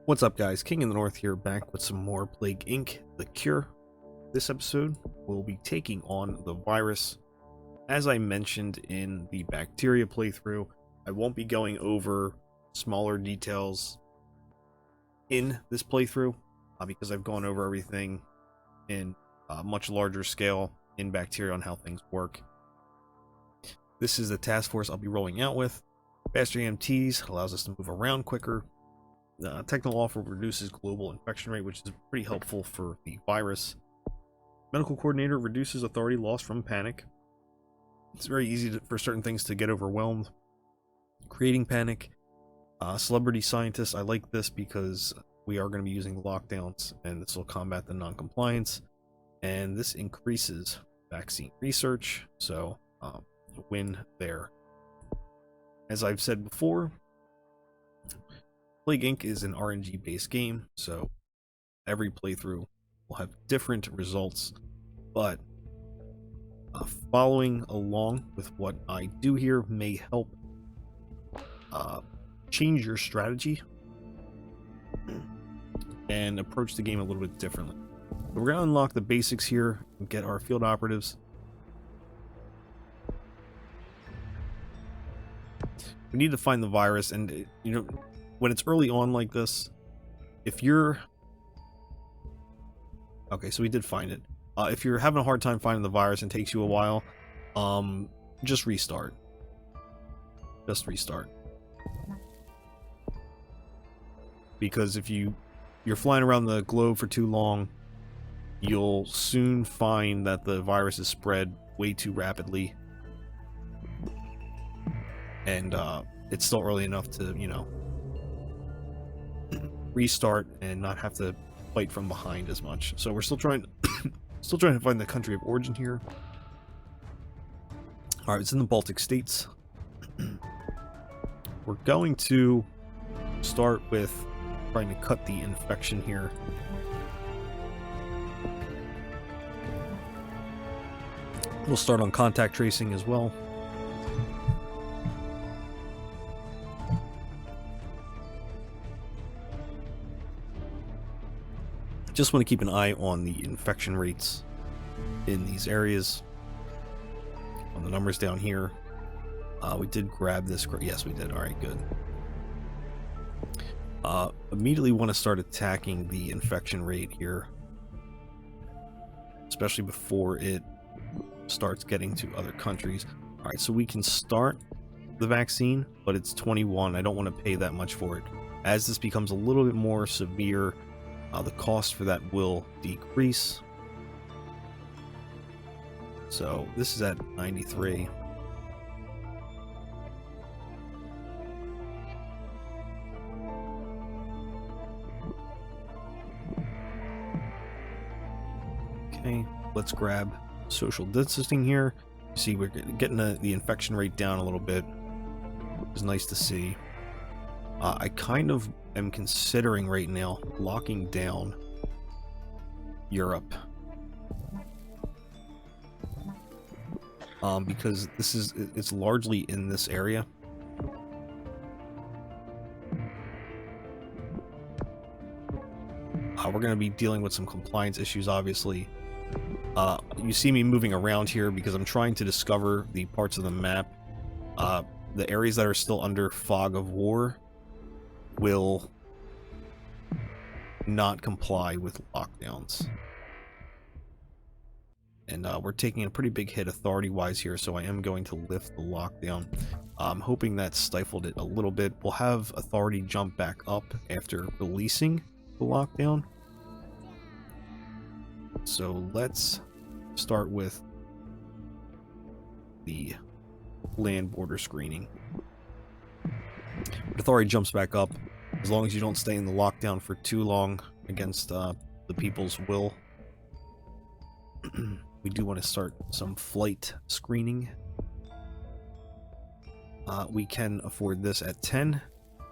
What's up, guys? King in the North here, back with some more Plague Inc. The Cure. This episode will be taking on the virus. As I mentioned in the bacteria playthrough, I won't be going over smaller details in this playthrough because I've gone over everything in a much larger scale in bacteria on how things work. This is the task force I'll be rolling out with. Faster EMTs allows us to move around quicker. Technical offer reduces global infection rate, which is pretty helpful for the virus. Medical coordinator reduces authority loss from panic. It's very easy for certain things to get overwhelmed, creating panic. Celebrity scientist, I like this because we are going to be using lockdowns, and this will combat the non-compliance. And this increases vaccine research, so win there. As I've said before, Plague Inc. is an RNG based game, so every playthrough will have different results, but following along with what I do here may help change your strategy and approach the game a little bit differently. We're going to unlock the basics here and get our field operatives. We need to find the virus, and when it's early on like this, if you're... Okay, so we did find it. If you're having a hard time finding the virus and takes you a while, just restart. Just restart. Because if you're flying around the globe for too long, you'll soon find that the virus is spread way too rapidly. And it's still early enough to, restart and not have to fight from behind as much. So we're still trying to find the country of origin here. All right, it's in the Baltic states. We're going to start with trying to cut the infection here. We'll start on contact tracing as well. Just want to keep an eye on the infection rates in these areas. On the numbers down here. We did grab this. Yes, we did. All right, good. Immediately want to start attacking the infection rate here, especially before it starts getting to other countries. All right, so we can start the vaccine, but it's 21. I don't want to pay that much for it. As this becomes a little bit more severe, the cost for that will decrease. So this is at 93. Okay, let's grab social distancing here. See, we're getting the infection rate down a little bit. It's nice to see. I kind of am considering right now locking down Europe, because it's largely in this area. We're going to be dealing with some compliance issues, obviously. You see me moving around here because I'm trying to discover the parts of the map. The areas that are still under fog of war will not comply with lockdowns. And we're taking a pretty big hit authority-wise here, so I am going to lift the lockdown. I'm hoping that stifled it a little bit. We'll have authority jump back up after releasing the lockdown. So let's start with the land border screening. Authority jumps back up as long as you don't stay in the lockdown for too long against the people's will. We do want to start some flight screening. We can afford this at 10,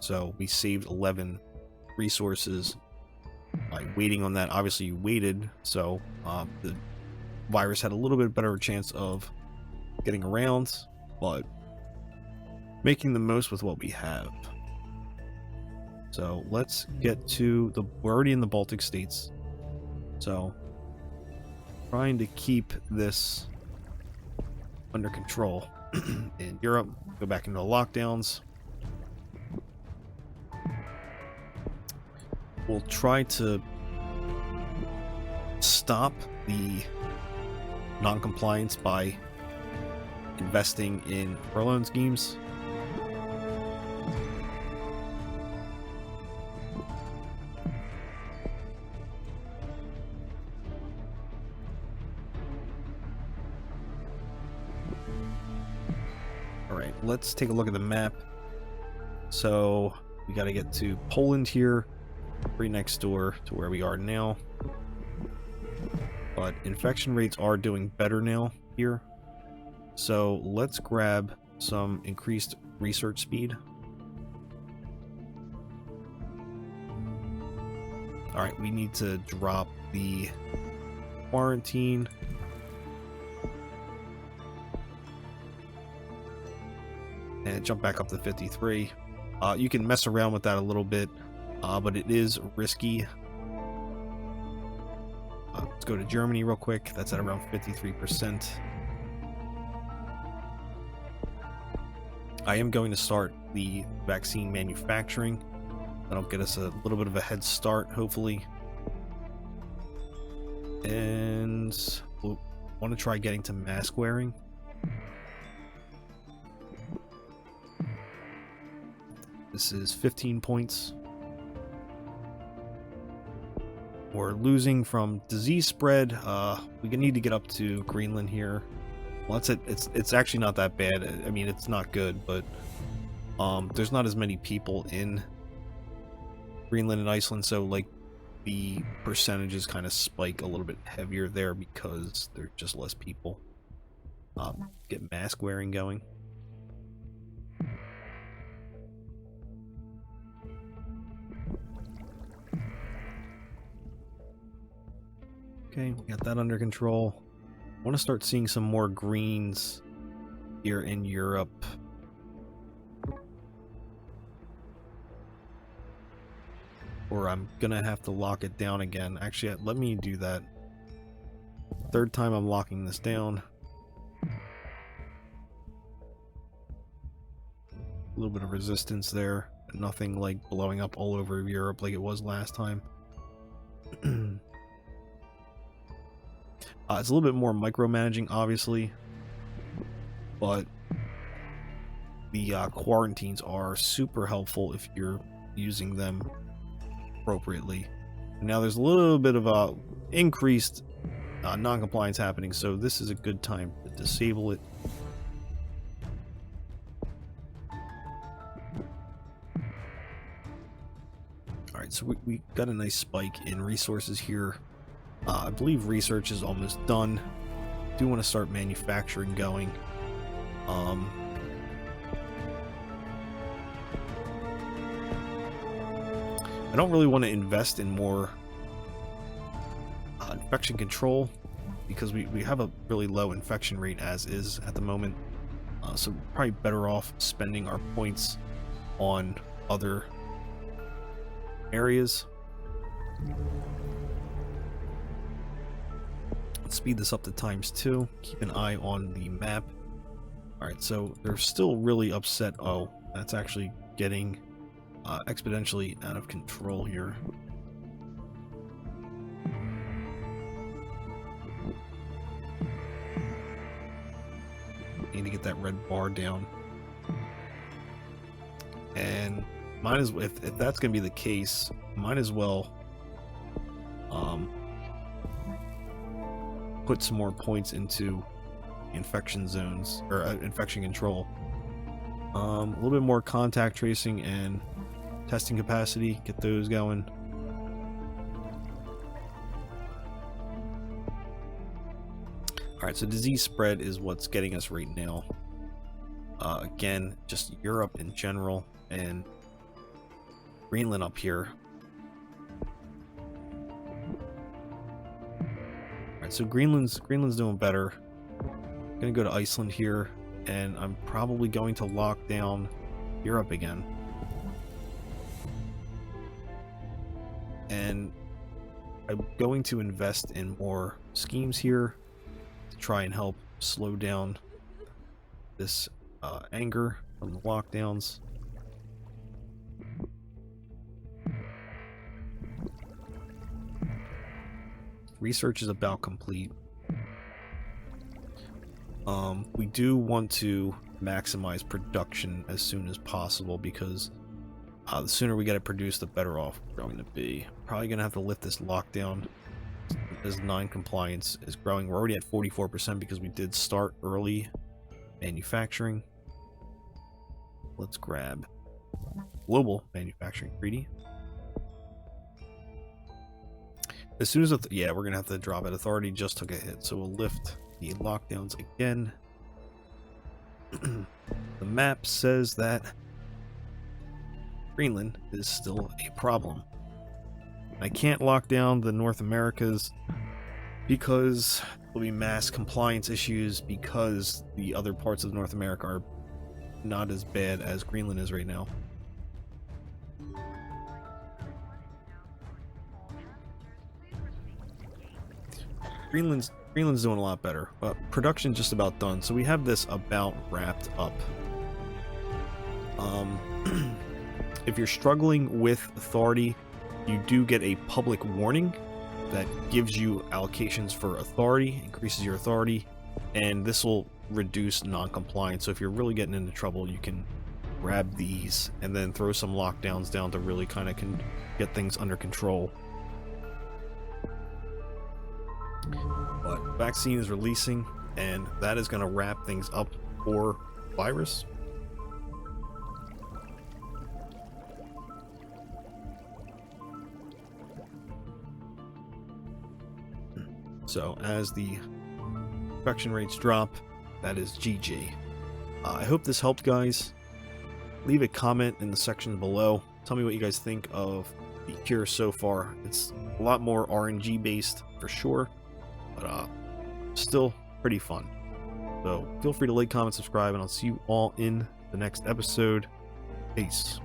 so we saved 11 resources by waiting on that. Obviously you waited, so the virus had a little bit better chance of getting around, but making the most with what we have. So let's get to we're already in the Baltic states. So trying to keep this under control. In Europe, go back into the lockdowns. We'll try to stop the non-compliance by investing in furlough schemes. Alright, let's take a look at the map. So we got to get to Poland here, right next door to where we are now. But infection rates are doing better now here. So let's grab some increased research speed. Alright, we need to drop the quarantine. And jump back up to 53. You can mess around with that a little bit, but it is risky. Let's go to Germany real quick. That's at around 53%. I am going to start the vaccine manufacturing. That'll get us a little bit of a head start, hopefully. And we'll want to try getting to mask wearing. This is 15 points. We're losing from disease spread. We need to get up to Greenland here. Well, that's it. It's actually not that bad. I mean, it's not good, but there's not as many people in Greenland and Iceland, so like the percentages kind of spike a little bit heavier there because there's just less people. Get mask wearing going. Okay, we got that under control. I want to start seeing some more greens here in Europe. Or I'm gonna have to lock it down again. Actually, let me do that. Third time I'm locking this down. A little bit of resistance there. Nothing like blowing up all over Europe like it was last time. It's a little bit more micromanaging, obviously, but the quarantines are super helpful if you're using them appropriately. Now there's a little bit of increased non-compliance happening, so this is a good time to disable it. Alright, so we got a nice spike in resources here. I believe research is almost done. Do want to start manufacturing going. I don't really want to invest in more infection control because we have a really low infection rate as is at the moment. So we're probably better off spending our points on other areas. Speed this up to ×2. Keep an eye on the map. Alright, so they're still really upset. Oh, that's actually getting exponentially out of control here. Need to get that red bar down. And might as well, if that's going to be the case, might as well put some more points into infection zones or infection control. A little bit more contact tracing and testing capacity. Get those going. Alright, so disease spread is what's getting us right now. Again, just Europe in general and Greenland up here. Alright, so Greenland's doing better. I'm gonna go to Iceland here, and I'm probably going to lock down Europe again. and I'm going to invest in more schemes here to try and help slow down this anger from the lockdowns. Research is about complete. We do want to maximize production as soon as possible, because the sooner we get it produced, the better off we're going to be. Probably going to have to lift this lockdown as non-compliance is growing. We're already at 44% because we did start early manufacturing. Let's grab global manufacturing, greedy. As soon as yeah, we're gonna have to drop it. Authority just took a hit, so we'll lift the lockdowns again. The map says that Greenland is still a problem. I can't lock down the North Americas because there'll be mass compliance issues, because the other parts of North America are not as bad as Greenland is right now. Greenland's doing a lot better, but production's just about done, so we have this about wrapped up. If you're struggling with authority, you do get a public warning that gives you allocations for authority, increases your authority, and this will reduce non-compliance. So if you're really getting into trouble, you can grab these and then throw some lockdowns down to really kind of get things under control. But vaccine is releasing, and that is going to wrap things up for virus. So as the infection rates drop, that is GG. I hope this helped, guys. Leave a comment in the section below. Tell me what you guys think of the cure so far. It's a lot more RNG based for sure, but still pretty fun. So feel free to like, comment, subscribe, and I'll see you all in the next episode. Peace.